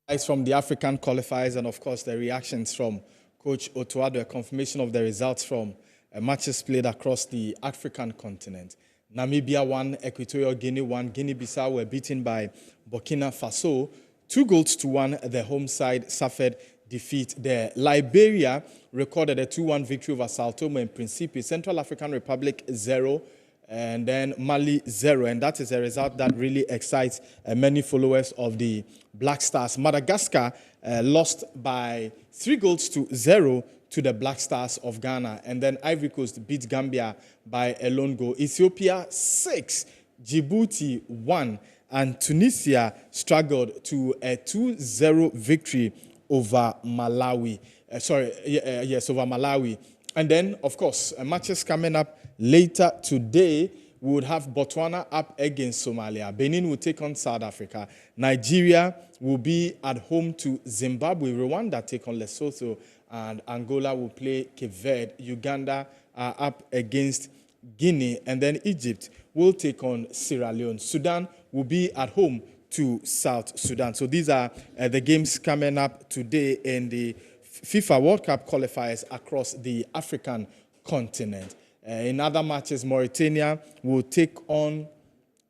It's from the African qualifiers and, of course, the reactions from Coach Otuado, a confirmation of the results from matches played across the African continent. Namibia won, Equatorial Guinea won, Guinea-Bissau were beaten by Burkina Faso. 2-1, the home side suffered defeat there. Liberia recorded a 2-1 victory over Sao Tome and Principe. Central African Republic 0, and then Mali 0, and that is a result that really excites many followers of the Black Stars. Madagascar lost by 3-0 to the Black Stars of Ghana, and then Ivory Coast beat Gambia by a lone goal. Ethiopia 6, Djibouti 1, and Tunisia struggled to a 2-0 victory over Malawi. Over Malawi. And then, of course, matches coming up later today. We would have Botswana up against Somalia. Benin will take on South Africa. Nigeria will be at home to Zimbabwe. Rwanda take on Lesotho. And Angola will play Cape Verde. Uganda are up against Guinea. And then Egypt will take on Sierra Leone. Sudan will be at home to South Sudan. So these are the games coming up today in the FIFA World Cup qualifiers across the African continent. In other matches, Mauritania will take on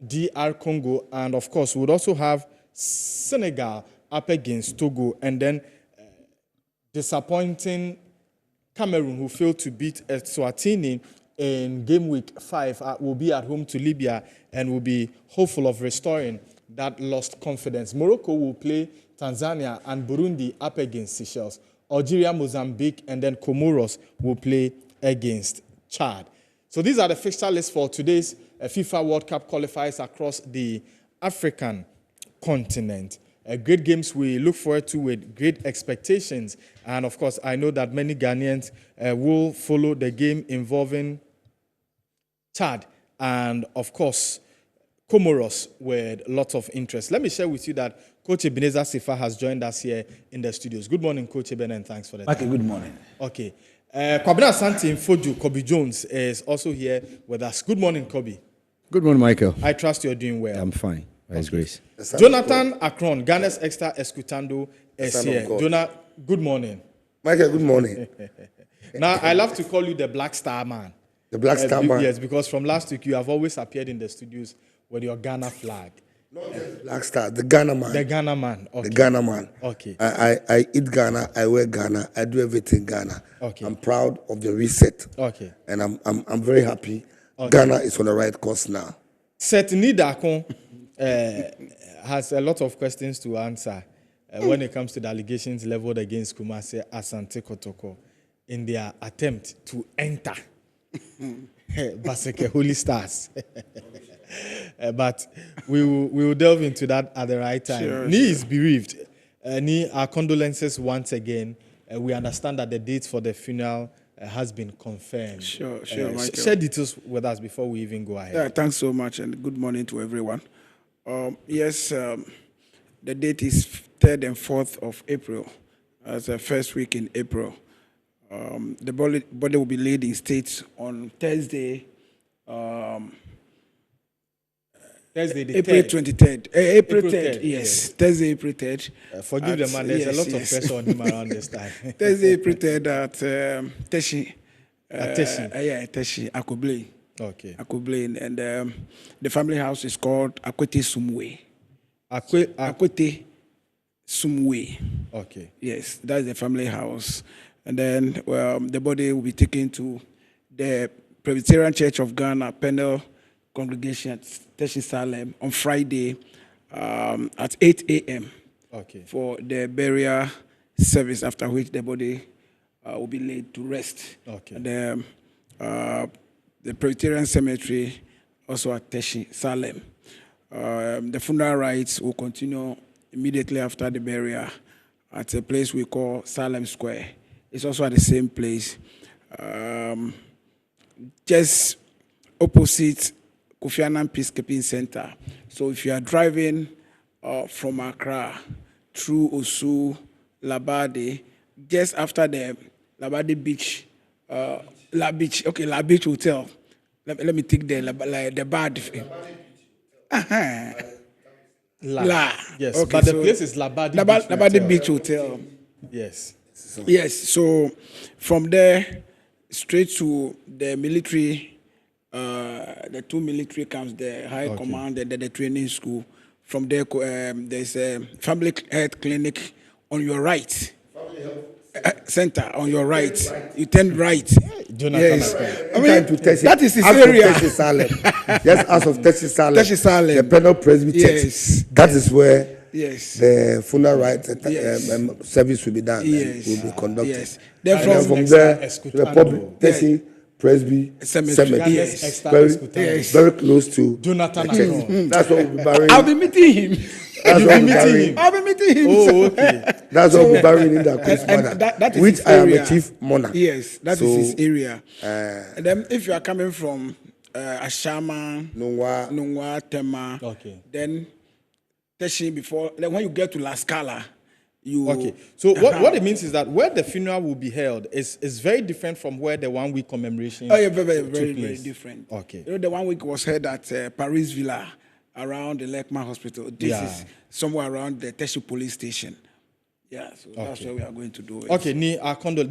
DR Congo, and of course, we'll also have Senegal up against Togo, and then disappointing Cameroon, who failed to beat Eswatini in game week 5, will be at home to Libya and will be hopeful of restoring that lost confidence. Morocco will play Tanzania, and Burundi up against Seychelles. Algeria, Mozambique, and then Comoros will play against Chad. So these are the fixture lists for today's FIFA World Cup qualifiers across the African continent. Great games we look forward to with great expectations. And of course, I know that many Ghanaians will follow the game involving Chad and, of course, Comoros with lots of interest. Let me share with you that Coach Ebenezer Sifa has joined us here in the studios. Good morning, Coach Eben, and thanks for the time. Okay, good morning. Okay. Kwabena Asante Foju, Kobe Jones, is also here with us. Good morning, Kobe. Good morning, Michael. I trust you're doing well. I'm fine, by His grace. Jonathan Akron, Ghana's extra escutando, is here. Jonah, good morning. Michael, good morning. Now, I love to call you the Black Star Man. The Black Star Man? Yes, because from last week, you have always appeared in the studios with your Ghana flag. Not the Black Star, the Ghana man. The Ghana man. Okay. The Ghana man. Okay. I eat Ghana, I wear Ghana, I do everything Ghana. Okay. I'm proud of the reset. Okay. And I'm very happy. Okay. Ghana is on the right course now. Setni Dakon has a lot of questions to answer when it comes to the allegations leveled against Kumasi Asante Kotoko in their attempt to enter Baseke Holy Stars. But we will delve into that at the right time. Sure, Ni is bereaved. Ni, our condolences once again. We understand that the date for the funeral has been confirmed. Sure, Michael. Share details with us before we even go ahead. Yeah, thanks so much, and good morning to everyone. Yes, the date is 3rd and 4th of April, as the first week in April. The body will be laid in state on Thursday, Thursday, the April 3rd. 23rd. April 3rd, 3rd, yes. yes. Thursday, April 3rd. Forgive the man, there's a lot of pressure on him around this time. Thursday, April 3rd at Teshi. At Teshi? Yeah, Teshi, Akoble. Okay. Akoble. And the family house is called Akwete Sumwe. Akwete Sumwe. Okay. Yes, that's the family house. And then the body will be taken to the Presbyterian Church of Ghana, Pendle Congregation at Teshi Salem on Friday at 8 a.m. Okay. For the burial service, after which the body will be laid to rest. Okay. And the Presbyterian Cemetery, also at Teshi Salem. The funeral rites will continue immediately after the burial at a place we call Salem Square. It's also at the same place, just opposite Kofi Annan Peacekeeping Center. So if you are driving from Accra through Osu, Labade, just after the Labade Beach, La Beach Hotel. Let me take the bad. La. Yes, Okay, but the so place is Labadi Labadi Beach Beach Hotel. Yes. Yes, so from there, straight to the military, the 2 military camps, the high command and the training school. From there, there's a family health clinic on your right. Center on your right. You turn right. Jonathan Yes. Akon. I mean, To Teshi, that is his out area. Of Teshi Salem. Just out of Teshi Salem. Teshi Salem. The Penal Presby Church. Yes. That is where Yes. the funeral rites Yes. service will be done Yes. and will be conducted. Yes. Then And then from from there to the Escutando. public Teshi Presby Cemetery. Cemetery. Yes. Extra Very, Escutando. very close to Jonathan the church. Akon. That's what we'll be burying. I'll be meeting him. That's You'll what be we'll meeting burying. him. I'll be meeting him. Oh, okay. That's what we'll be burying in the Queen's And mother, that is which his I am area. a chief mourner. Yes, that So, is his area. And then if you are coming from Ashama, Nungwa, Tema, Okay. then Teshi before, then when you get to La Scala, you... Okay. So what it means is that where the funeral will be held is very different from where the 1 week commemoration Oh, yeah, very, took very place. different. Okay. You know, the 1 week was held at Paris Villa around the Lekman Hospital. This Yeah. is somewhere around the Teshi police station. Yeah, so that's where we are going to do it. Okay, Ni Akondo.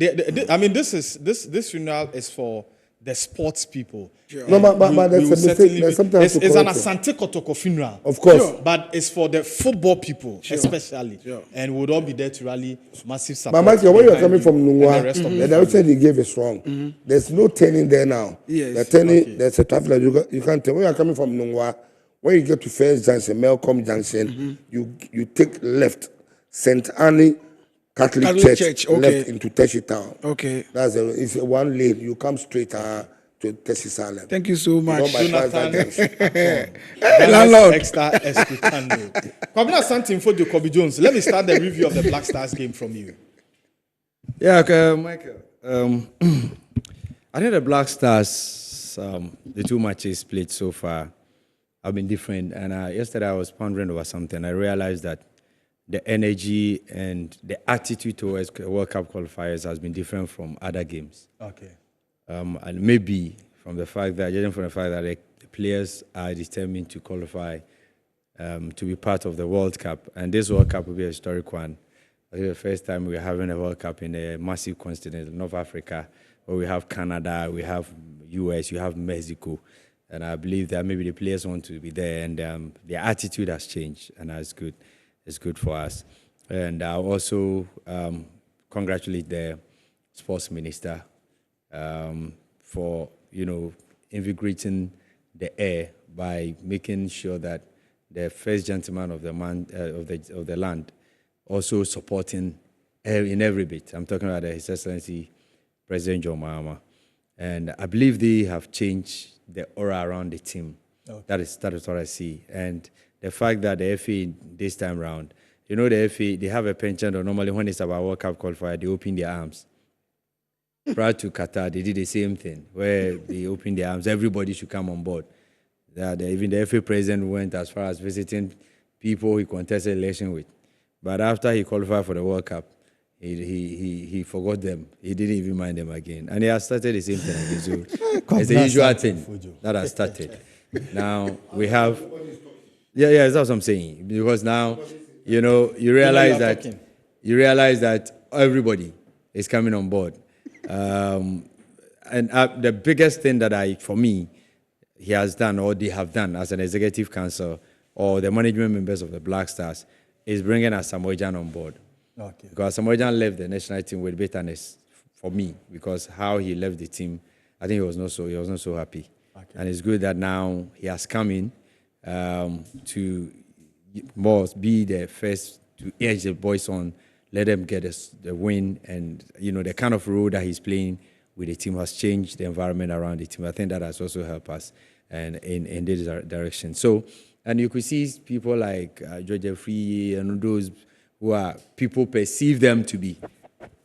I mean, this funeral is for the sports people. Sure. No, but We there's will a mistake. certainly There's be- something I have to it's an correct you. Asante Kotoko funeral. Of course. Sure. But it's for the football people, especially. Sure. And we'll all be there to rally massive support. But Michael, when you're behind coming you from and Nungwa, the rest of the the direction they gave is wrong. There's no turning there now. Yes. The turning, there's a traffic light. You can't tell. When you're coming from Nungwa, when you get to First Junction, Melcombe Junction, you take left, St. Annie Catholic Church, okay. left into Teshi Town. Okay. It's a 1 lane. You come straight to Teshi Salem. Thank you so much. Don't bypass that Jonathan junction. Landlord. Extra Escutando. Kwabena Santin for Kobe Jones. Let me start the review of the Black Stars game from you. Yeah, okay, Michael. I think the Black Stars, the 2 matches played so far have been different. And yesterday I was pondering over something. I realized that the energy and the attitude towards World Cup qualifiers has been different from other games. Okay. And maybe from the fact that, judging from the fact that the players are determined to qualify to be part of the World Cup. And this World Cup will be a historic one. I think the first time we're having a World Cup in a massive continent, North Africa, where we have Canada, we have US, you have Mexico. And I believe that maybe the players want to be there, and their attitude has changed, and that's good. It's good for us. And I also congratulate the sports minister for, invigorating the air by making sure that the first gentleman of the land also supporting in every bit. I'm talking about His Excellency President John Mahama. And I believe they have changed the aura around the team. Okay. That is what I see. And the fact that the FA this time round, the FA, they have a penchant, or normally when it's about World Cup qualifier, they open their arms. Prior to Qatar, they did the same thing, where they opened their arms. Everybody should come on board. Even the FA president went as far as visiting people he contested election with. But after he qualified for the World Cup, he forgot them. He didn't even mind them again. And he has started the same thing again. So it's the usual thing that has started. Now we have... Yeah, that's what I'm saying. Because now, you realize that everybody is coming on board. And the biggest thing that for me, he has done, or they have done as an executive council, or the management members of the Black Stars, is bringing Asamoah Gyan on board. Okay. Because Asamoah Gyan left the national team with bitterness for me, because how he left the team, I think he was not so happy. Okay. And it's good that now he has come in to be the first to urge the boys on, let them get the win, and the kind of role that he's playing with the team has changed the environment around the team. I think that has also helped us and in this direction. So, and you could see people like George Free and those who are, people perceive them to be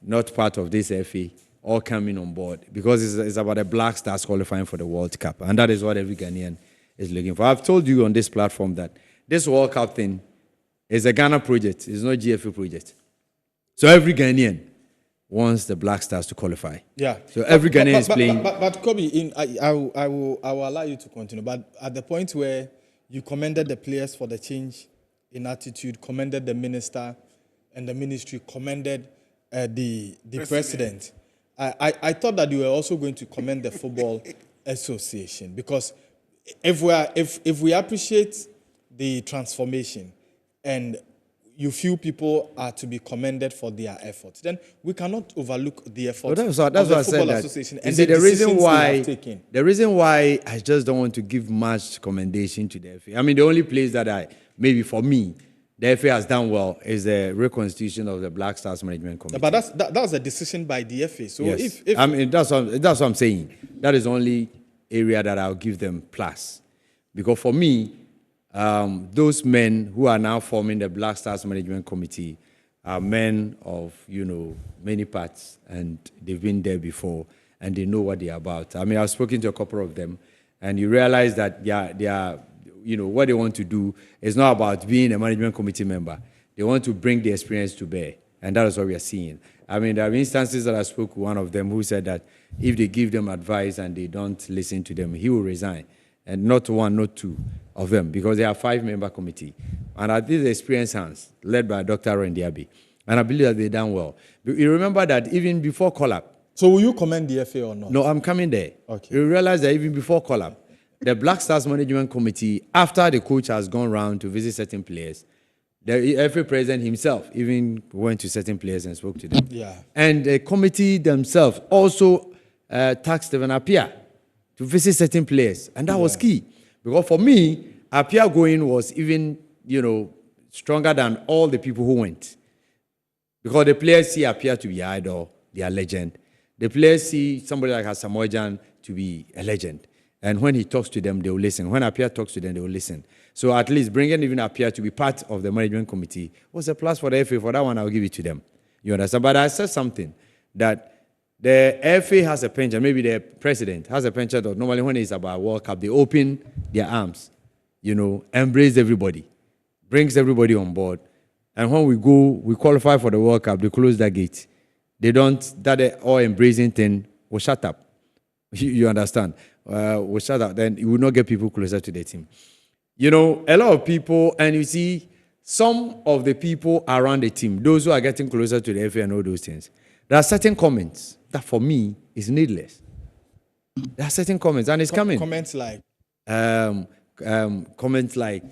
not part of this FA, all coming on board, because it's about the Black Stars qualifying for the World Cup. And that is what every Ghanaian is looking for. I've told you on this platform that this World Cup thing is a Ghana project. It's not a GFA project. So every Ghanaian wants the Black Stars to qualify. Yeah. So every Ghanaian is playing. But Kobe, I will allow you to continue. But at the point where you commended the players for the change in attitude, commended the minister, and the ministry commended the president. I thought that you were also going to commend the Football Association, because if we appreciate the transformation and you feel people are to be commended for their efforts, then we cannot overlook the efforts That's of what the I said. Football That, Association you and see, the decisions they have taken. the reason why I just don't want to give much commendation to the FA. I mean, the only place that maybe for me, the FA has done well is the reconstitution of the Black Stars Management Committee. But that's a decision by the FA. So yes. if I mean, that's what I'm saying. That is the only area that I'll give them plus. Because for me, those men who are now forming the Black Stars Management Committee are men of, many parts, and they've been there before, and they know what they're about. I mean, I've spoken to a couple of them, and you realize that they are what they want to do is not about being a management committee member. They want to bring the experience to bear, and that is what we are seeing. I mean, there are instances that I spoke with one of them who said that if they give them advice and they don't listen to them, he will resign. And not one, not two of them, because they are a 5-member committee. And at this experienced hands, led by Dr. Rendiabi. And I believe that they've done well. But you remember that even before call-up. So will you commend the FA or not? No, I'm coming there. Okay. You realize that even before call-up, the Black Stars Management Committee, after the coach has gone around to visit certain players, the FA president himself even went to certain players and spoke to them. Yeah. And the committee themselves also tasked Stephen Appiah to visit certain players. And that was key. Because for me, Appiah going was even, stronger than all the people who went. Because the players see Appiah to be an idol, they are legend. The players see somebody like Asamoah to be a legend. And when he talks to them, they will listen. When Appiah talks to them, they will listen. So at least bringing even Appiah to be part of the management committee was a plus for the FA. For that one, I'll give it to them. You understand? But I said something that the FA has a penchant, maybe the president has a penchant of normally when it's about World Cup, they open their arms, embrace everybody, brings everybody on board. And when we qualify for the World Cup, they close that gate. They don't, that all embracing thing will shut up. You understand? Will shut up. Then you will not get people closer to the team. A lot of people, and you see, some of the people around the team, those who are getting closer to the FA and all those things, there are certain comments that for me is needless. There are certain comments, and it's coming. Comments like? Comments like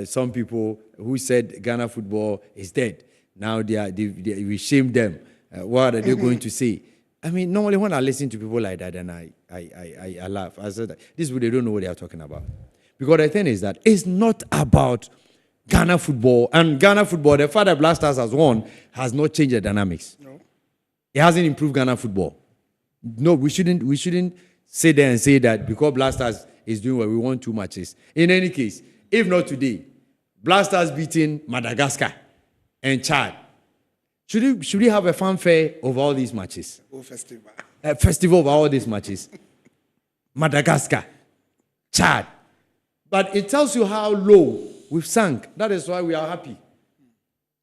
some people who said Ghana football is dead. Now we shame them. What are they going to say? I mean, normally when I listen to people like that, then I laugh. I said, these people, they don't know what they are talking about. Because the thing is that it's not about Ghana football. And Ghana football, the fact that Black Stars has won, has not changed the dynamics. No. It hasn't improved Ghana football. No, we shouldn't sit there and say that because Black Stars is doing what we want 2 matches. In any case, if not today, Black Stars beating Madagascar and Chad. Should we have a fanfare over all these matches? Festival. A festival over all these matches. Madagascar, Chad. But it tells you how low we've sunk. That is why we are happy.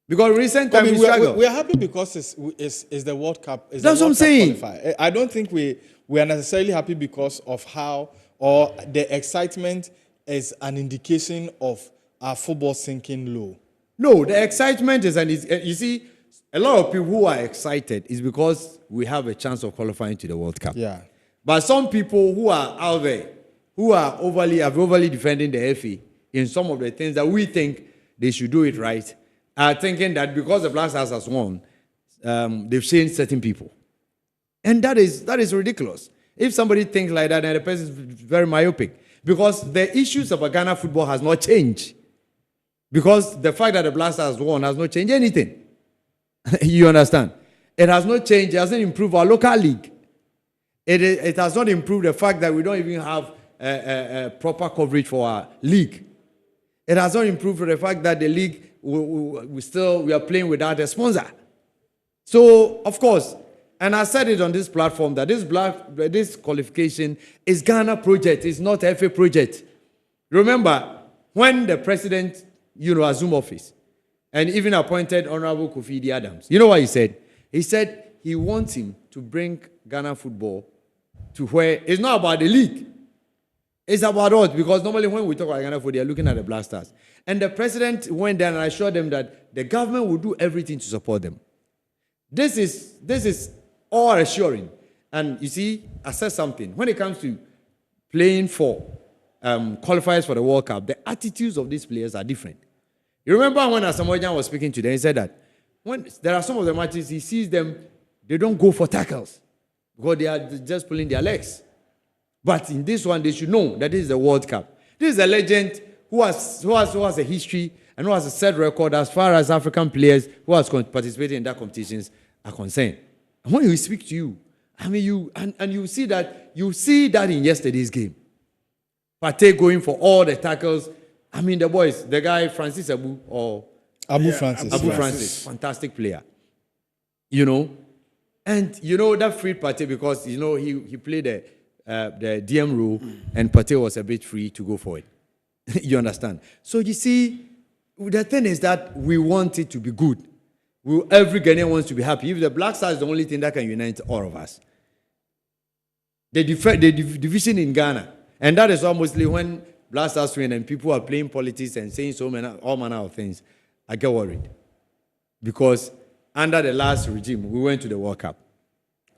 Because recent time we are happy because it's the World Cup. That's what I'm saying. Qualifier. I don't think we are necessarily happy because of how, or the excitement is an indication of our football sinking low. No, the excitement is, you see, a lot of people who are excited is because we have a chance of qualifying to the World Cup. Yeah. But some people who are out there, who are overly defending the FA in some of the things that we think they should do it right, are thinking that because the Black Stars has won, they've changed certain people. And that is ridiculous. If somebody thinks like that, then the person is very myopic. Because the issues of Ghana football has not changed. Because the fact that the Black Stars won has not changed anything. You understand? It has not changed. It hasn't improved our local league. It has not improved the fact that we don't even have a proper coverage for our league. It has not improved the fact that the league, we are playing without a sponsor. So, of course, and I said it on this platform that this qualification is Ghana project. It's not FA project. Remember, when the president, assumed office, and even appointed Honorable Kofi Adams. You know what he said? He said he wants him to bring Ghana football to where it's not about the league. It's about us, because normally when we talk about Ghana football, they are looking at the Black Stars. And the president went there and assured them that the government will do everything to support them. This is all assuring. And you see, I said something. When it comes to playing for qualifiers for the World Cup, the attitudes of these players are different. You remember when Asamoah was speaking to them, he said that when there are some of the matches, he sees them, they don't go for tackles because they are just pulling their legs. But in this one, they should know that this is the World Cup. This is a legend who has a history and who has a set record as far as African players who has participated in that competitions are concerned. And when he speak to you, I mean, you see that in yesterday's game. Partey going for all the tackles. I mean, the boys, the guy Francis Abu Francis, fantastic player. You know, and you know that freed Partey because you know he played the DM role and Partey was a bit free to go for it. You understand? So you see, the thing is that we want it to be good. Every Ghanaian wants to be happy. If the Black Stars is the only thing that can unite all of us. The division in Ghana, and that is mostly when Black Stars win and people are playing politics and saying all manner of things, I get worried. Because under the last regime, we went to the World Cup.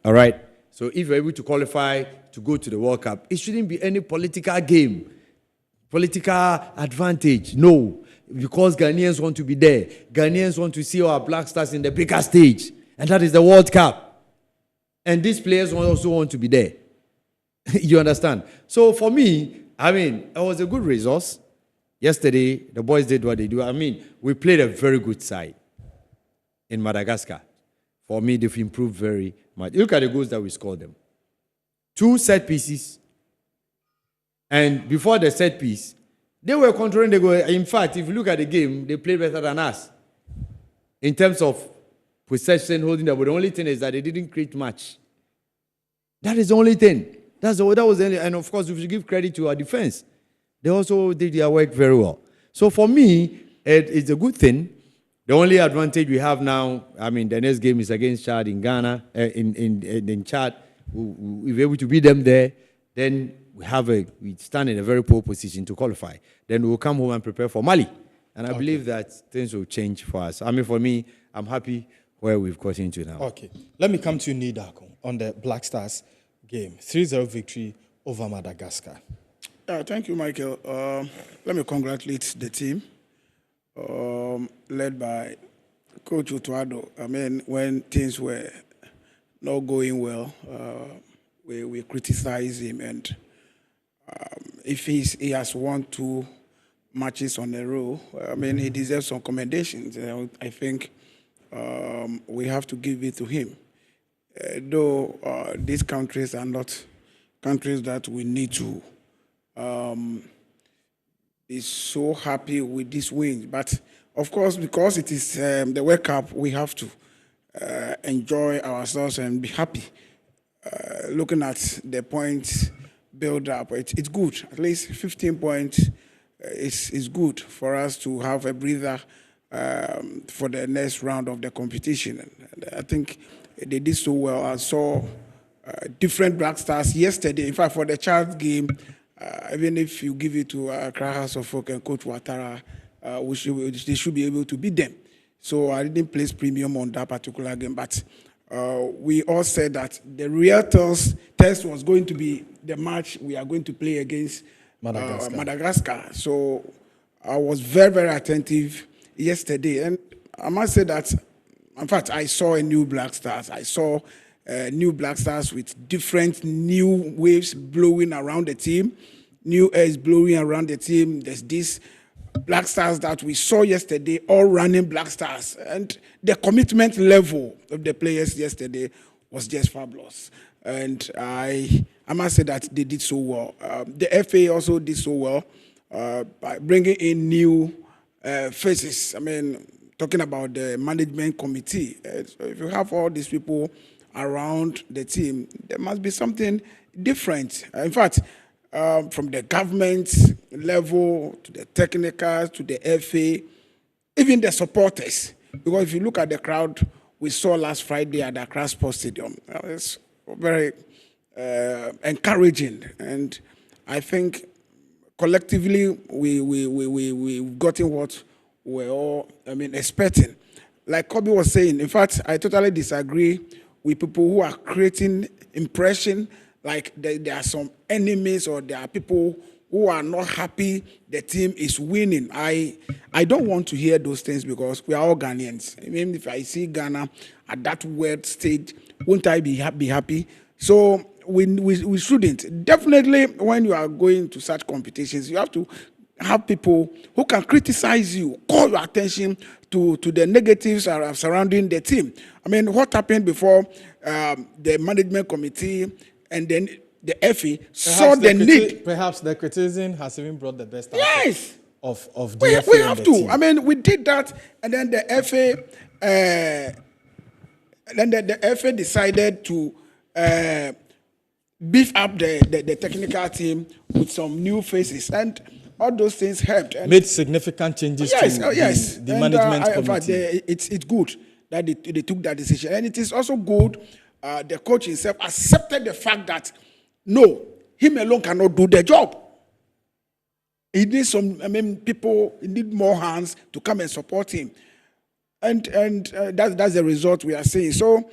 All right? So if you're able to qualify to go to the World Cup, it shouldn't be any political game, political advantage. No. Because Ghanaians want to be there. Ghanaians want to see our Black Stars in the bigger stage. And that is the World Cup. And these players also want to be there. You understand? So for me, I mean, it was a good resource. Yesterday, the boys did what they do. I mean, we played a very good side in Madagascar. For me, they've improved very much. Look at the goals that we scored them. 2 set pieces. And before the set piece, they were controlling the goal. In fact, if you look at the game, they played better than us. In terms of possession, holding the ball. The only thing is that they didn't create much. That is the only thing. That was the only, and of course, we should give credit to our defense. They also did their work very well. So for me, it's a good thing. The only advantage we have now, I mean, the next game is against Chad in Ghana, in Chad. If we're able to beat them there, then we stand in a very poor position to qualify. Then we'll come home and prepare for Mali. And I believe that things will change for us. I mean, for me, I'm happy where we've got into now. Okay. Let me come to you, Nidako, on the Black Stars game. 3-0 victory over Madagascar. Thank you, Michael. Let me congratulate the team, led by Coach Otuado. I mean, when things were not going well, we criticized him, and if he has won 2 matches on a row, I mean, he deserves some commendations. I think we have to give it to him. Though these countries are not countries that we need to be so happy with this win. But, of course, because it is the World Cup, we have to enjoy ourselves and be happy. Looking at the points build-up, it's good. At least 15 points is good for us to have a breather for the next round of the competition. And I think they did so well. I saw different Black Stars yesterday. In fact, for the Chad game, even if you give it to Accra House of Folk and Coach Ouattara, they should be able to beat them. So I didn't place premium on that particular game, but we all said that the real test was going to be the match we are going to play against Madagascar. So I was very, very attentive yesterday, and I must say that, in fact, I saw a new Black Stars. I saw new Black Stars with different new waves blowing around the team, new airs blowing around the team. There's this Black Stars that we saw yesterday, all running Black Stars. And the commitment level of the players yesterday was just fabulous. And I must say that they did so well. The FA also did so well by bringing in new faces. I mean, talking about the management committee. So if you have all these people around the team, there must be something different. In fact, from the government level to the technicals to the FA, even the supporters. Because if you look at the crowd we saw last Friday at the Accra Sports Stadium, it's very encouraging. And I think collectively we've gotten what we're all, expecting. Like Kobe was saying, in fact, I totally disagree with people who are creating impression like there are some enemies or there are people who are not happy the team is winning. I don't want to hear those things because we are all Ghanaians. I mean, if I see Ghana at that world stage, won't I be happy? So we shouldn't. Definitely, when you are going to such competitions, you have to have people who can criticize you, call your attention to the negatives surrounding the team. I mean, what happened before the management committee and then the FA saw the need. Perhaps the criticism has even brought the best out Yes. of the We FA have and to. the team. I mean, we did that, and then the FA, the FA decided to beef up the technical team with some new faces, and all those things helped. And made significant changes yes, to yes. the And, management in fact, committee. it's good that they took that decision, and it is also good. The coach himself accepted the fact that no, him alone cannot do the job. He needs some. People. He need more hands to come and support him, and that's the result we are seeing. So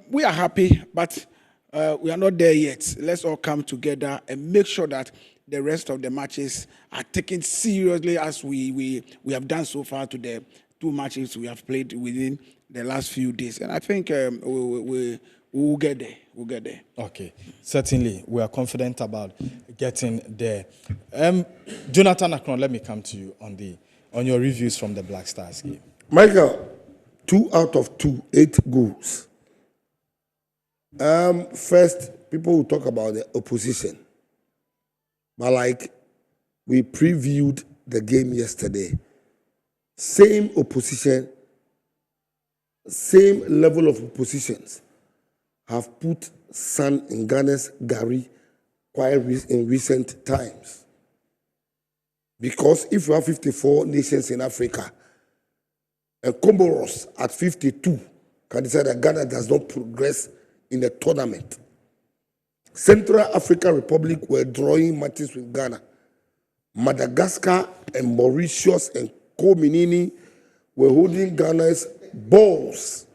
we are happy, but we are not there yet. Let's all come together and make sure that the rest of the matches are taken seriously as we have done so far to the 2 matches we have played within the last few days. And I think we will get there. We'll get there. Okay, certainly. We are confident about getting there. Jonathan Akron, let me come to you on your reviews from the Black Stars game. Michael, 2 out of 2, 8 goals. First, people will talk about the opposition. But like we previewed the game yesterday, same opposition, same level of oppositions have put sun in Ghana's Gary quite in recent times. Because if you have 54 nations in Africa, and Comoros at 52 can decide that Ghana does not progress in the tournament. Central African Republic were drawing matches with Ghana. Madagascar and Mauritius and Kominini were holding Ghana's balls.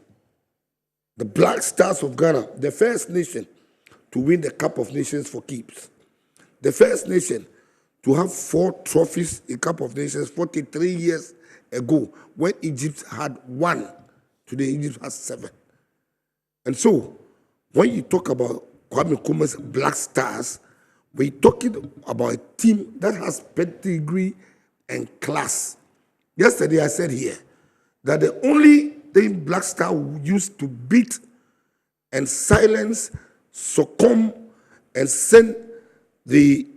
The Black Stars of Ghana, the first nation to win the Cup of Nations for keeps. The first nation to have 4 trophies in Cup of Nations 43 years ago when Egypt had 1. Today Egypt has 7. And so when you talk about Kwame Nkrumah's Black Stars, we're talking about a team that has pedigree and class. Yesterday I said here that the only thing Black Star used to beat and silence, succumb, and send the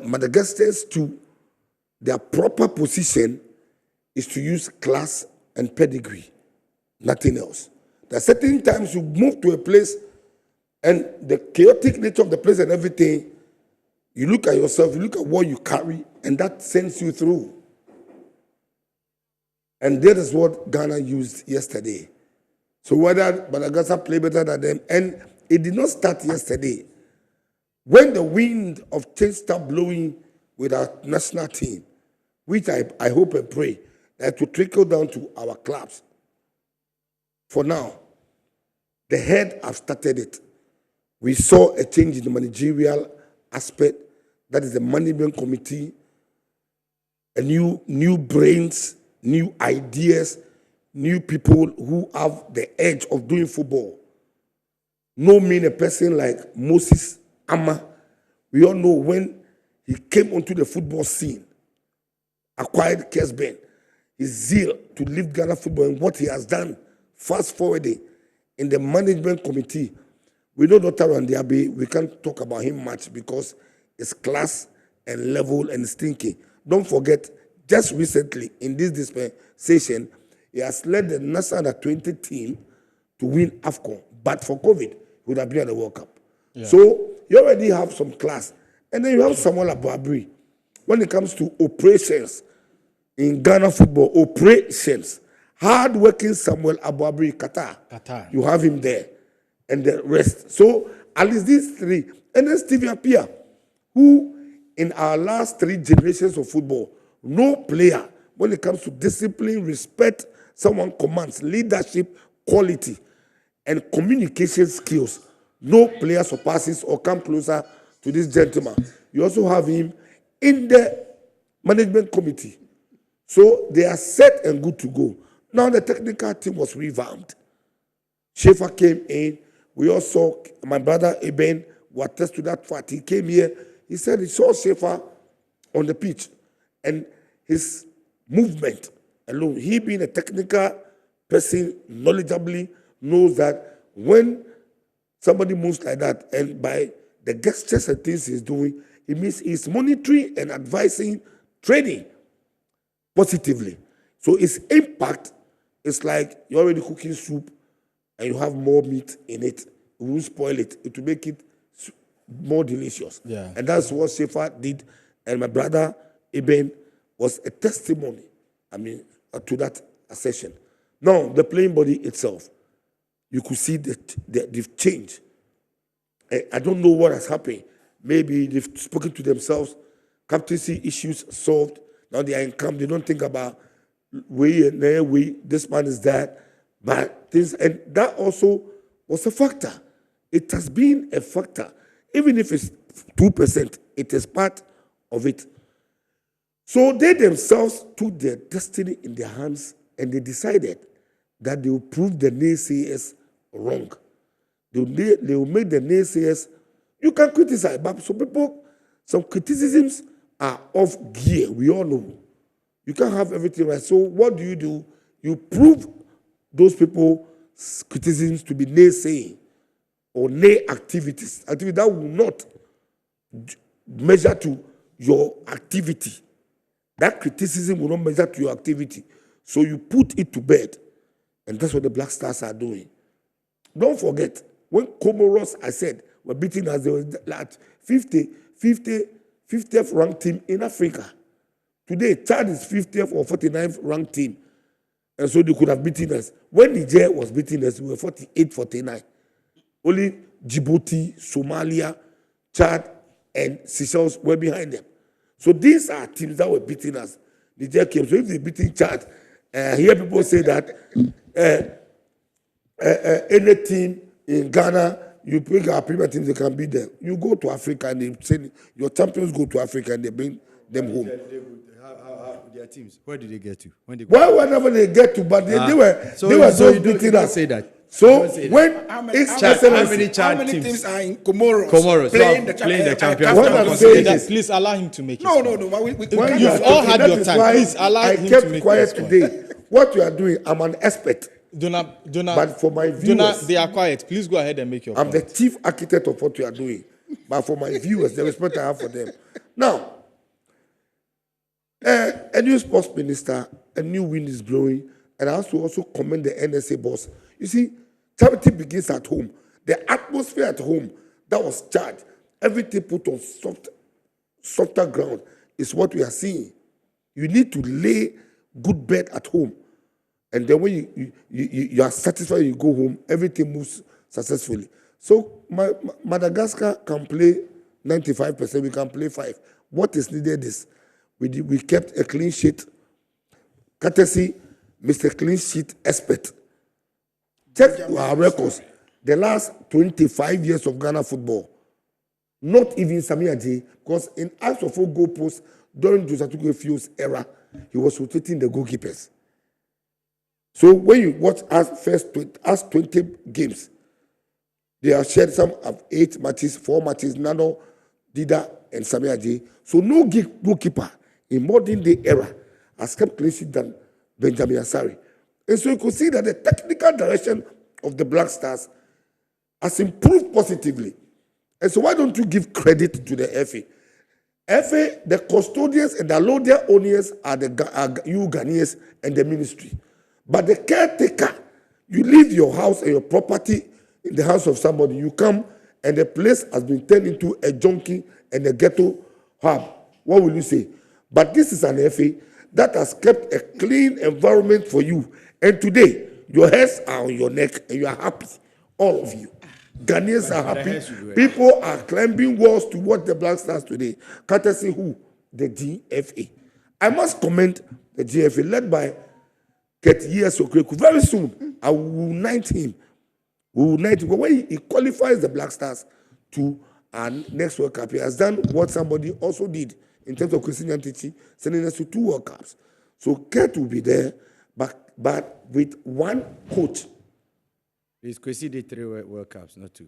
Madagascars to their proper position is to use class and pedigree, nothing else. There are certain times you move to a place and the chaotic nature of the place and everything, you look at yourself, you look at what you carry, and that sends you through. And that is what Ghana used yesterday. So whether Madagascar played better than them, and it did not start yesterday. When the wind of change started blowing with our national team, which I hope and pray that will trickle down to our clubs. For now, the head have started it. We saw a change in the managerial aspect, that is the management committee, a new brains, new ideas, new people who have the edge of doing football. No mean a person like Moses Ama. We all know when he came onto the football scene, acquired Kesben, his zeal to lift Ghana football and what he has done, fast forwarding in the management committee. We know Dr. Randiabi, we can't talk about him much because it's class and level and stinking. Don't forget, just recently in this dispensation, he has led the National 20 team to win AFCON. But for COVID, he would have been at the World Cup. Yeah. So you already have some class. And then you have Samuel Abuabri. When it comes to operations in Ghana football, operations, hard-working Samuel Abuabri, Qatar. You have him there. And the rest. So at least these 3. And then Stevie Appiah, who in our last 3 generations of football, no player, when it comes to discipline, respect, someone commands, leadership, quality, and communication skills, no player surpasses or come closer to this gentleman. You also have him in the management committee. So they are set and good to go. Now the technical team was revamped. Schaefer came in. We also, my brother Eben, who attest to that fact, he came here. He said he saw Schaefer on the pitch. And his movement alone, he being a technical person, knowledgeably knows that when somebody moves like that, and by the gestures and things he's doing, it means he's monitoring and advising training positively. So its impact is like you're already cooking soup and you have more meat in it. It won't spoil it. It will make it more delicious. Yeah. And that's what Schaefer did. And my brother Eben was a testimony, to that assertion. Now, the playing body itself, you could see that they've changed. I don't know what has happened. Maybe they've spoken to themselves, captaincy issues solved. Now they are in camp. They don't think about this man is that. But things, and that also was a factor. It has been a factor. Even if it's 2%, it is part of it. So they themselves took their destiny in their hands and they decided that they will prove the naysayers wrong. They will make the naysayers, you can criticize, but some criticisms are off gear. We all know. You can't have everything right. So what do? You prove those people's criticisms to be naysaying or nay activities that will not measure to your activity. That criticism will not measure to your activity. So you put it to bed. And that's what the Black Stars are doing. Don't forget, when Comoros, I said, were beating us, they were like 50th ranked team in Africa. Today, Chad is 50th or 49th ranked team. And so they could have beaten us. When Niger was beating us, we were 48, 49. Only Djibouti, Somalia, Chad, and Seychelles were behind them. So these are teams that were beating us. Niger came. So if they're beating Chad, I hear people say that any team in Ghana, you pick our premier teams, they can beat them. You go to Africa and they say your champions go to Africa and they bring them home. Their teams, where did they get to? Wherever they get to, but they were just beating us. Say that. So when how many teams are in Comoros playing the Champions What I'm saying is, please allow him to make it. No. You've all had your time. Please allow him to make I kept quiet his point. today. What you are doing, I'm an expert. But for my viewers, they are quiet. Please go ahead and make your I'm point. the chief architect of what you are doing. But for my viewers, the respect I have for them. Now, a new sports minister, a new wind is blowing, and I have to also commend the NSA boss. You see, charity begins at home. The atmosphere at home that was charged, everything put on softer ground is what we are seeing. You need to lay good bed at home. And then when you are satisfied, you go home, everything moves successfully. So Madagascar can play 95%, we can play 5%. What is needed is we kept a clean sheet, courtesy Mr. Clean Sheet Expert. Check our records. The last 25 years of Ghana football, not even Samir J, because in Acts of 4 goalposts during Joseph Fio's era, he was rotating the goalkeepers. So when you watch us 20 games, they have shared some of 8 matches, 4 matches, Nano, Dida, and Samir J. So no goalkeeper in modern day era has kept clean sheet than Benjamin Asari. And so you could see that the technical direction of the Black Stars has improved positively. And so why don't you give credit to the FA? FA, the custodians and the allodial owners are you Ghanaians and the ministry. But the caretaker, you leave your house and your property in the house of somebody, you come and the place has been turned into a junkie and a ghetto hub. What will you say? But this is an FA that has kept a clean environment for you. And today, your heads are on your neck and you are happy, all of you. Ghanaians are happy. People are climbing walls to watch the Black Stars today. Courtesy who? The GFA. I must commend the GFA led by Ketiye Sokweku. Very soon, I will unite him. We will unite him. But when he qualifies the Black Stars to our next World Cup, he has done what somebody also did in terms of Christian Tichi, sending us to 2 World Cups. So Ket will be there, but with one coach. Please, Kwesi did 3 World Cups, not 2.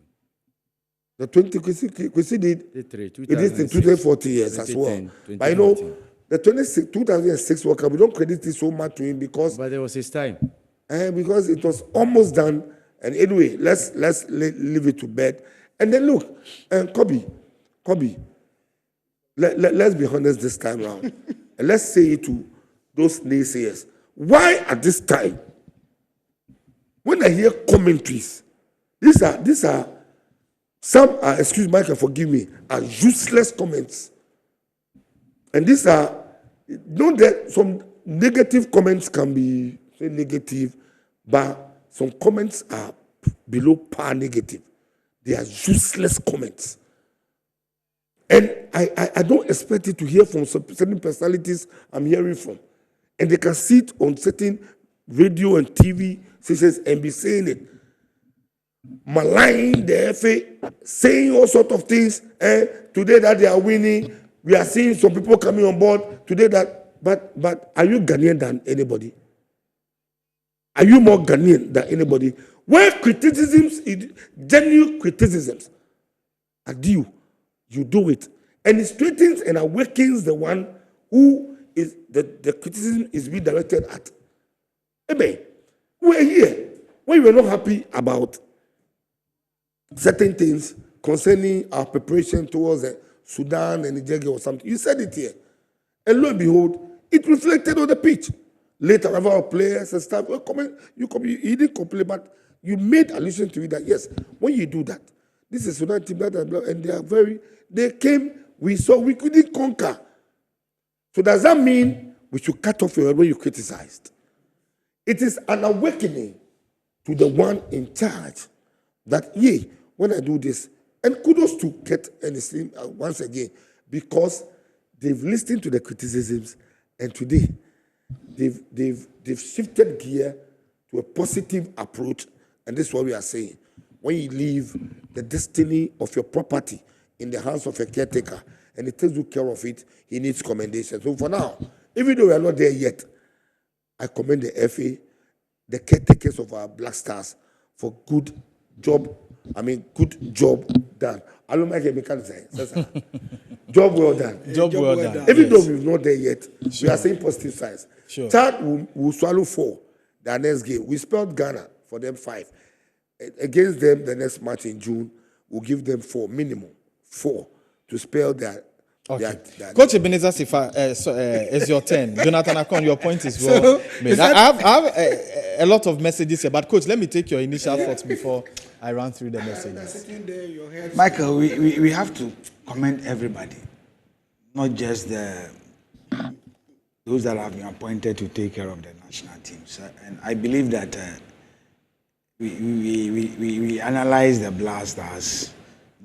The 20 Kwesi did 3. it is in 2040 years as well. But you know, the 2006 World Cup, we don't credit it so much to him because. But there was his time. Because it was almost done. And anyway, let's leave it to bed. And then look, Kobe, let's be honest this time around. And let's say it to those naysayers. Why at this time, when I hear commentaries, these are some are, excuse Michael, forgive me, are useless comments. And these are, not that some negative comments can be say negative, but some comments are below par negative. They are useless comments. And I don't expect it to hear from certain personalities I'm hearing from. And they can sit on certain radio and TV stations and be saying it. Maligning the FA, saying all sorts of things. Today that they are winning, we are seeing some people coming on board. Today that, but are you Ghanaian than anybody? Are you more Ghanaian than anybody? Where criticisms, genuine criticisms are due, you do it. And it straightens and awakens the one who is the criticism is being directed at. Amen. We're here. When you were not happy about certain things concerning our preparation towards Sudan and Nigeria or something, you said it here. And lo and behold, it reflected on the pitch. Later, our players and stuff, you didn't complain, but you made allusion to it that, yes, when you do that, this is Sudan team, blah, blah, blah, and they came, we saw, we couldn't conquer. So does that mean we should cut off your head when you criticized? It is an awakening to the one in charge that, when I do this, and kudos to Ket and his team once again, because they've listened to the criticisms, and today they've shifted gear to a positive approach, and this is what we are saying. When you leave the destiny of your property in the hands of a caretaker, and he takes good care of it, he needs commendation. So for now, even though we are not there yet, I commend the FA, the caretakers of our Black Stars for good job done. I don't make a mechanic say, job well done. Job well done. Even though we're not there yet, we are saying positive signs. Sure. Chad will swallow 4 their next game. We spelled Ghana for them 5. Against them, the next match in June, we'll give them 4, minimum 4, to spell their. Okay. Coach Ebenezer Sifa, it's your turn. Jonathan Akon, your point is well made. I have a lot of messages here, but Coach, let me take your initial thoughts before I run through the messages. Michael, we have to commend everybody, not just those that have been appointed to take care of the national teams. And I believe that we analyze the Black Stars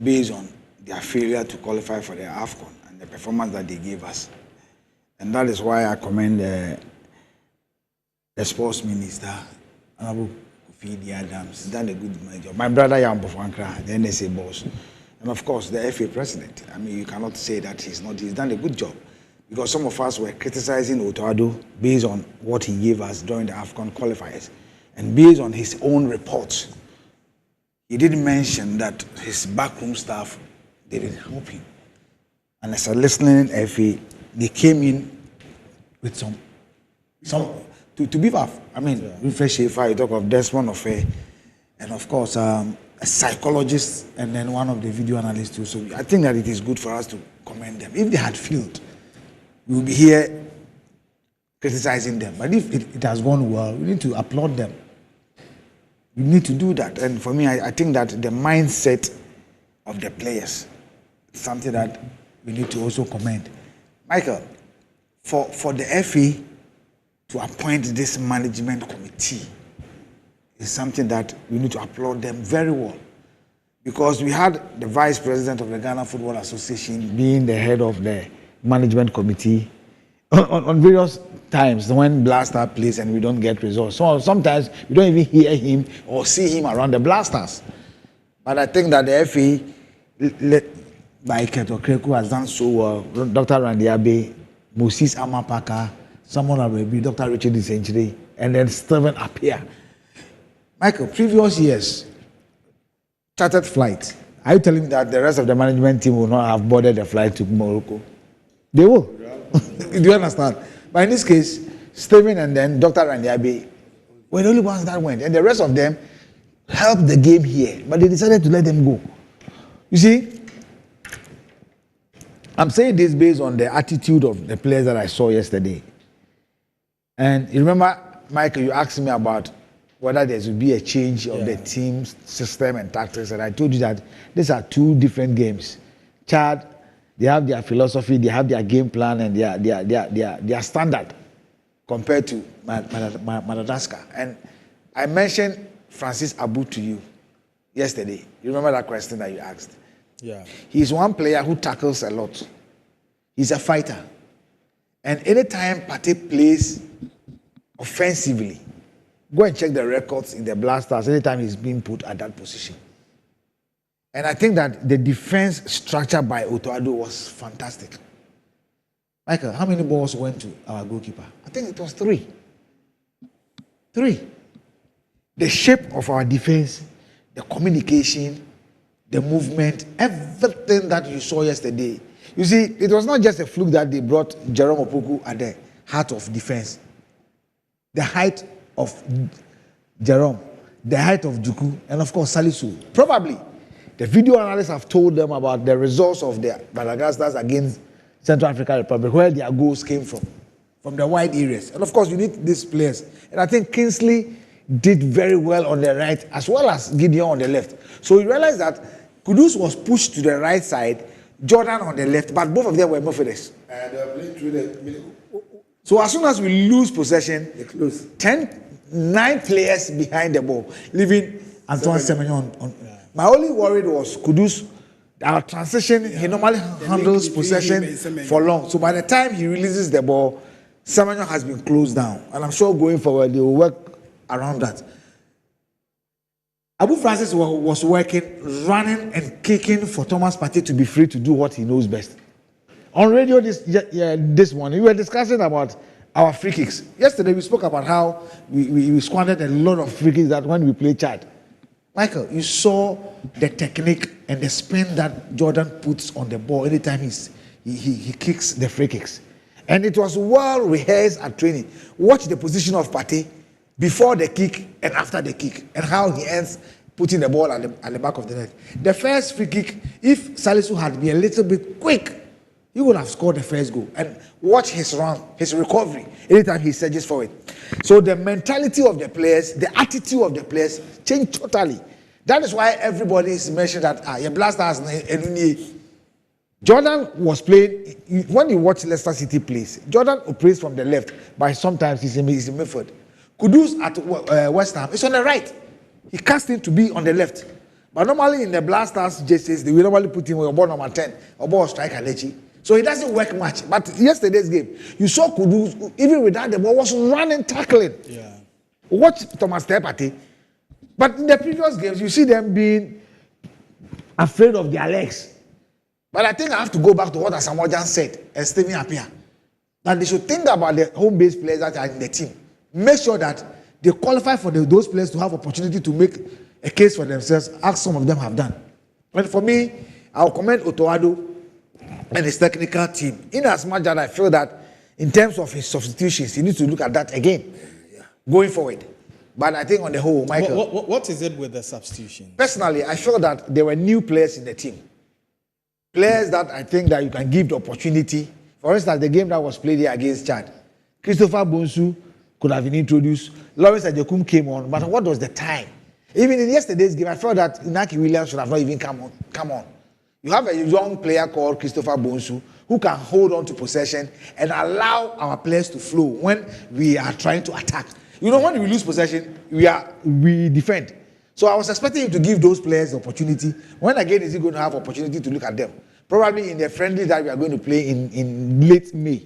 based on their failure to qualify for the AFCON and the performance that they gave us. And that is why I commend the sports minister, Honorable Kofi Adams. He's done a good job. My brother Yambo Frankra, the NSA boss. And of course, the FA president. I mean, you cannot say that he's done a good job. Because some of us were criticizing Otuado based on what he gave us during the AFCON qualifiers. And based on his own reports, he didn't mention that his backroom staff didn't help him. And as a listening FA, they came in with some to beef up. I mean, refresh if I talk of Desmond Affair, and of course a psychologist, and then one of the video analysts too. So I think that it is good for us to commend them. If they had failed, we will be here criticizing them. But if it has gone well, we need to applaud them. We need to do that. And for me, I think that the mindset of the players is something that we need to also commend. Michael, for the FA to appoint this management committee is something that we need to applaud them very well. because we had the vice president of the Ghana Football Association being the head of the management committee on various times when Blaster plays and we don't get results. So sometimes we don't even hear him or see him around the Blasters. But I think that the FA, by Keto Kreku, has done so well. Dr. Randy Abe, Moses Amapaka, Samuel Arebi, Dr. Richard Century, and then Stephen Appiah. Michael, previous years, chartered flight. Are you telling me that the rest of the management team will not have boarded the flight to Morocco? They will. Do you understand? But in this case, Stephen and then Dr. Randy Abe were the only ones that went, and the rest of them helped the game here, but they decided to let them go. You see, I'm saying this based on the attitude of the players that I saw yesterday. And you remember, Michael, you asked me about whether there would be a change of the team's system and tactics, and I told you that these are two different games. Chad, they have their philosophy, they have their game plan, and their standard compared to Madagascar. And I mentioned Francis Abu to you yesterday. You remember that question that you asked? Yeah. He's one player who tackles a lot. He's a fighter. And anytime Pate plays offensively, go and check the records in the Blasters anytime he's being put at that position. And I think that the defense structure by Otoado was fantastic. Michael, how many balls went to our goalkeeper? I think it was 3. 3. The shape of our defense, the communication, the movement, everything that you saw yesterday. You see, it was not just a fluke that they brought Jerome Opoku at the heart of defense. The height of Jerome, the height of Juku, and of course Salisu. Probably, the video analysts have told them about the results of the Madagascar against Central African Republic, where their goals came from the wide areas. And of course, you need these players. And I think Kingsley did very well on the right, as well as Gideon on the left. So you realize that Kudus was pushed to the right side, Jordan on the left, but both of them were midfielders. They were playing through the middle. So as soon as we lose possession, They close. 9 players behind the ball, leaving Antoine Semenyo on. My only worry was Kudus. Our transition, he normally handles possession for long. So by the time he releases the ball, Semenyo has been closed down. And I'm sure going forward, they will work around that. Abu Francis was working, running and kicking for Thomas Partey to be free to do what he knows best. On radio this morning, we were discussing about our free kicks. Yesterday, we spoke about how we squandered a lot of free kicks that when we play Chad. Michael, you saw the technique and the spin that Jordan puts on the ball anytime he kicks the free kicks. And it was well rehearsed at training. Watch the position of Partey before the kick and after the kick, and how he ends putting the ball at the back of the net. The first free kick, if Salisu had been a little bit quick, he would have scored the first goal. And watch his run, his recovery, anytime he surges forward. So the mentality of the players, the attitude of the players changed totally. That is why everybody is mentioning that your Blasters Jordan was playing, when you watch Leicester City plays, Jordan operates from the left, but sometimes he's in midfield. Kudus at West Ham is on the right. He cast him to be on the left. But normally in the Blasters jerseys, they will normally put him with a ball number 10, or ball striker Lechi. So he doesn't work much. But yesterday's game, you saw Kudus, even without the ball, was running, tackling. Yeah. Watch Thomas Partey. But in the previous games, you see them being afraid of their legs. But I think I have to go back to what Asamoah Gyan said and Stephen Appiah. That they should think about the home-based players that are in the team. Make sure that they qualify for those players to have opportunity to make a case for themselves, as some of them have done. And for me, I'll commend Otoado and his technical team. In as much as I feel that in terms of his substitutions, he needs to look at that again, going forward. But I think on the whole, Michael... What is it with the substitution? Personally, I feel that there were new players in the team. Players that I think that you can give the opportunity. For instance, the game that was played here against Chad, Christopher Bonsu could have been introduced. Lawrence Adekum came on, but what was the time? Even in yesterday's game, I felt that Inaki Williams should have not even come on. You have a young player called Christopher Bonsu who can hold on to possession and allow our players to flow when we are trying to attack. You know, when we lose possession, we defend. So I was expecting him to give those players the opportunity. When again is he going to have opportunity to look at them? Probably in the friendly that we are going to play in late May.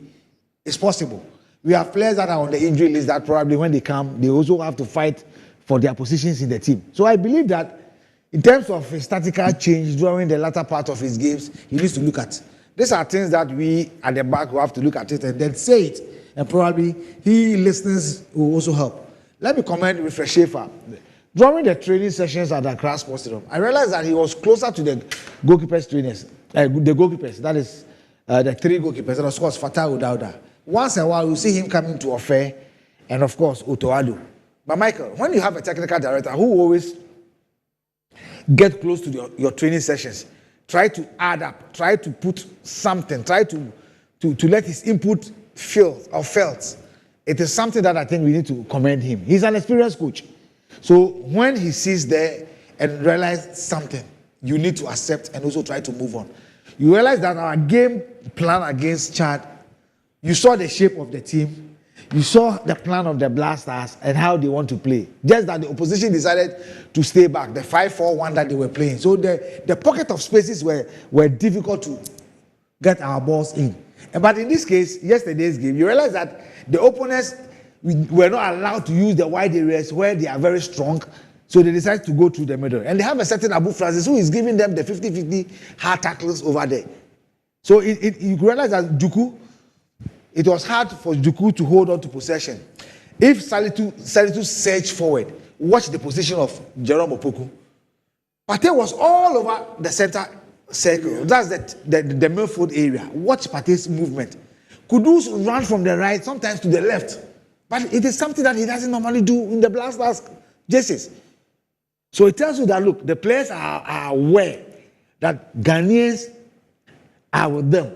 It's possible. We have players that are on the injury list that probably when they come, they also have to fight for their positions in the team. So I believe that in terms of a statistical change during the latter part of his games, he needs to look at. These are things that we at the back will have to look at it and then say it. And probably he listeners will also help. Let me comment with Schaefer. During the training sessions at the Accra Sports Stadium, I realized that he was closer to the goalkeepers trainers, the goalkeepers, that is the three goalkeepers, and of course Fatah Udauda. Once in a while, you see him coming to Ofe, and of course Otoado. But Michael, when you have a technical director who always get close to your training sessions, try to add up, try to put something, try to let his input felt. It is something that I think we need to commend him. He's an experienced coach. So when he sees there and realizes something, you need to accept and also try to move on. You realize that our game plan against Chad, you saw the shape of the team, you saw the plan of the Blasters and how they want to play. Just that the opposition decided to stay back, the 5-4-1 that they were playing. So the pocket of spaces were difficult to get our balls in. But in this case, yesterday's game, you realize that the opponents were not allowed to use the wide areas where they are very strong, so they decided to go through the middle. And they have a certain Abu Francis who is giving them the 50-50 hard tackles over there. So you realize that Juku, it was hard for Juku to hold on to possession. If Salitu surged forward, watch the position of Jerome Opoku. Pate was all over the center circle. That's the midfield area. Watch Pate's movement. Kudus run from the right, sometimes to the left. But it is something that he doesn't normally do in the Blasters jerseys. So it tells you that, look, the players are aware that Ghanaians are with them.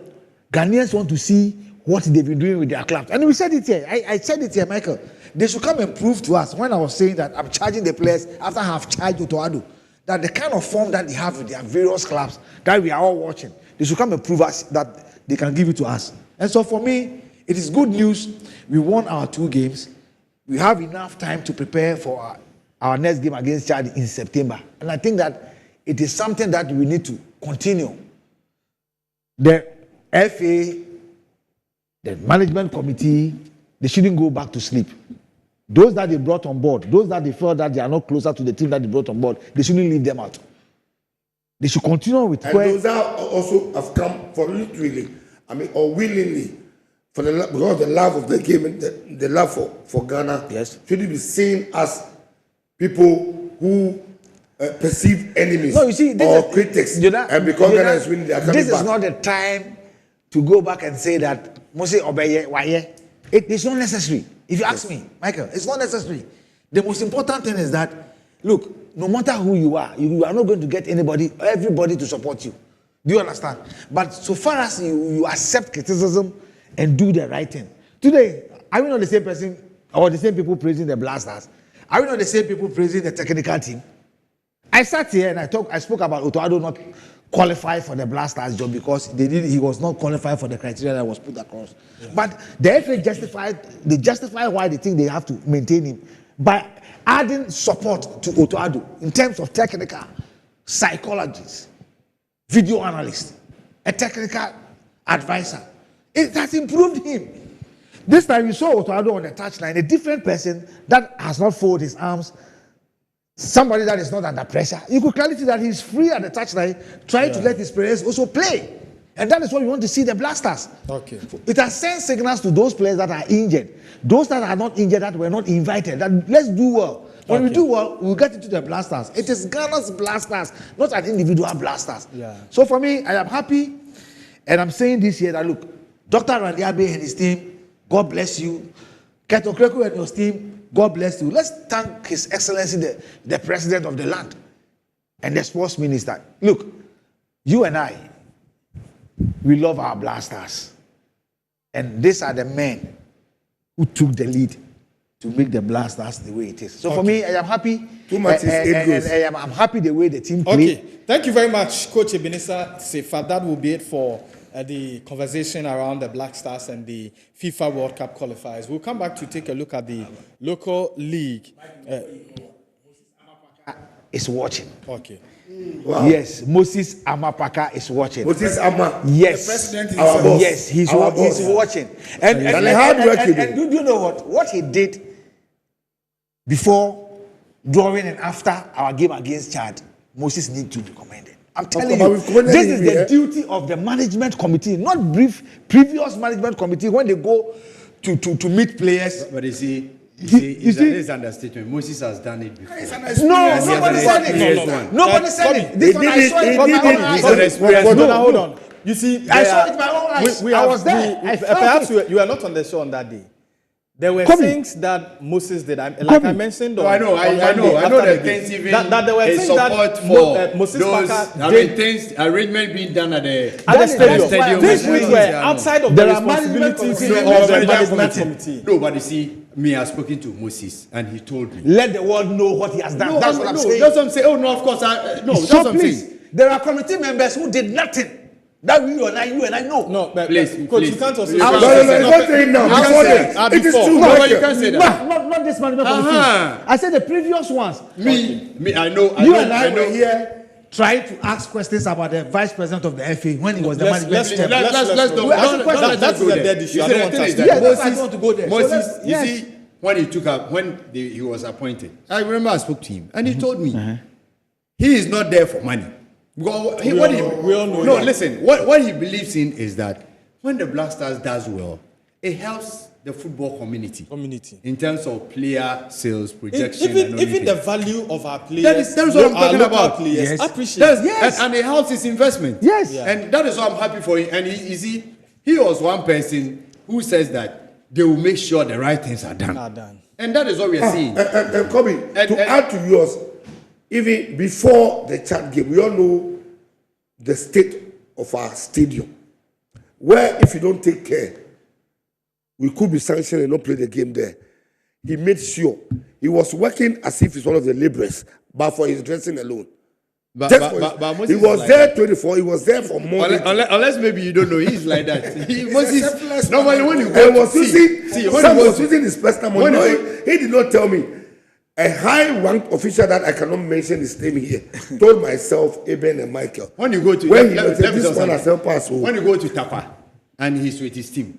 Ghanaians want to see what they've been doing with their clubs. And we said it here. I said it here, Michael. They should come and prove to us when I was saying that I'm charging the players after I have charged Otoado, that the kind of form that they have with their various clubs that we are all watching, they should come and prove us that they can give it to us. And so for me, it is good news. We won our 2 games. We have enough time to prepare for our next game against Chad in September. And I think that it is something that we need to continue. The FA, the management committee, they shouldn't go back to sleep. Those that they brought on board, those that they felt that they are not closer to the team that they brought on board, they shouldn't leave them out. They should continue with. And those that also have come for literally, or willingly, because the love of the game and the love for Ghana, yes, shouldn't be seen as people who perceive enemies critics. And because Ghana is winning, they are coming back. This is not the time to go back and say that Mose Obeye, why? It is not necessary. If you ask me, Michael, it's not necessary. The most important thing is that, look, no matter who you are not going to get everybody to support you. Do you understand? But so far as you accept criticism and do the right thing. Today, are we not the same person or the same people praising the Blasters? Are we not the same people praising the technical team? I sat here and I spoke about Otoado not qualify for the Blasters job because he was not qualified for the criteria that was put across. Yeah. But the FA justify why they think they have to maintain him by adding support to Otoado in terms of technical, psychologists, video analyst, a technical advisor. It has improved him. This time you saw Otoado on the touchline, a different person that has not folded his arms, somebody that is not under pressure. You could clearly see that he's free at the touchline, trying to let his players also play. And that is what we want to see the Blasters. Okay. It has sent signals to those players that are injured, those that are not injured, that were not invited, that let's do well. When we do well, we'll get into the Blasters. It is Ghana's Blasters, not an individual Blasters. Yeah. So for me, I am happy, and I'm saying this here that, look, Dr. Randiabe and his team, God bless you. Keto Kreku and your team, God bless you. Let's thank His Excellency, the President of the land, and the Sports Minister. Look, you and I, we love our Blasters. And these are the men who took the lead to make the Blasters the way it is. So for me, I am happy. I'm happy the way the team played. Okay, thank you very much, Coach Ebenezer Sefa. That will be it for the conversation around the Black Stars and the FIFA World Cup qualifiers. We'll come back to take a look at the local league. is watching. Okay. Wow. Yes, Moses Amapaka is watching. What is Ama? Yes, president Our boss. yes, he's Our boss. watching. And do you know what he did before, during, and after our game against Chad? Moses needs to be commended. I'm telling but you, we've commended this him is the here. duty of the management committee, not previous management committee when they go to meet players. But you see, You see- it's understatement. Moses has done it before. No, nobody said it. No. Nobody said it. This one I saw it from my own eyes. Hold on. You see, I saw it with my own eyes. I was there. I felt perhaps it. you were not on the show on that day. There were Kobe. things that Moses did. Like Kobe. I mentioned. No, I know the things even that there were a things support that for Moses those. Parker did Things arrangement being done at the at the stadium. These Yes, things were I know. outside of There the are management responsibilities committees. of No, the management management committee. committee. No, but you see, me, I've spoken to Moses, and he told me. Let the world know what he has done. That's what I'm saying. That's what I'm saying. Oh no, of course, no, that's So what I'm please, saying. there are committee members who did nothing. That you and I know. No, but Please, coach, please. you can't also. You No, can't no, say no, that. don't say it now. You can't Before say that. that. It is Before. too No, much. but you can't say that. Not this management committee. Uh-huh. I said the previous ones. Me, I know. You and I know. were here trying to ask questions about the vice president of the FA when he was the Let's management. Let's go. don't That's go the there. dead You issue. see, I the don't want thing us is to- that Yes, Moses, I want to go there. So Moses, let's- you yes. see, when he took up, he was appointed, I remember I spoke to him, and he told me he is not there for money. Because We all know no, that. listen, what he believes in is that when the Black Stars does well, it helps the football community in terms of player sales, projection, and Even the everything. value of our players. That is what I'm our talking local about. Players Yes. appreciate. Yes. And it helps his investment. Yes. Yeah. And that is why I'm happy for him. And he was one person who says that they will make sure the right things are done. And that is what we are seeing. Kobe, to add to yours, even before the Chad game, we all know the state of our stadium, where if you don't take care, we could be sanctioned and not play the game there. He made sure he was working as if he's one of the laborers, but for his dressing alone. But He Moses was is like there that. 24. He was there for more. Unless maybe you don't know, he's like that. Moses, selfless normally man. when you And go was to using, see, when some you go was to, using his personal when money. you No, he did not tell me. A high-ranked official that I cannot mention his name here told myself, Eben and Michael. when you go to When he let me said, tell this you one has something. helped us. When you go to Tapa and he's with his team,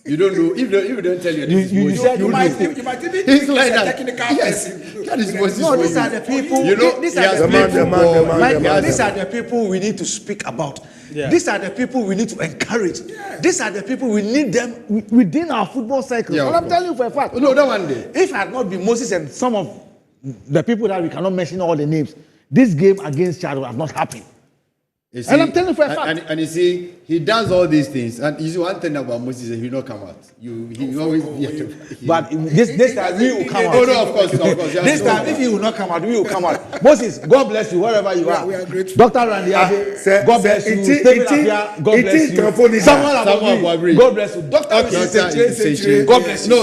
you don't know if you don't tell you this is you Moses, said you you know. might You might even He's like a that. technical Yes, person. that is Moses. No, for these you. are the people. You know, these he are has the played people. football. Mike, He has- these are the people we need to speak about. Yeah. These are the people we need to encourage. These are the people we need them within our football cycle. Yeah, And of I'm course. telling you for a fact. No, that one day. If it had not been Moses and some of the people that we cannot mention all the names, this game against Chad would have not happened. You And I'm telling you for a fact. And you see, he does all these things. And you see, one thing about Moses is he will not come out. He always be at the- But this time we will come out. Oh no, of course. This time, if he will not come out, we will come out. Moses, God bless you wherever you are. We are grateful. Dr. Randy Abe, Sir, God bless you. Stephen Apia, God bless you. Samuel Samuel Abobri, Abobri. God bless you. Dr. Dr. God bless you. No,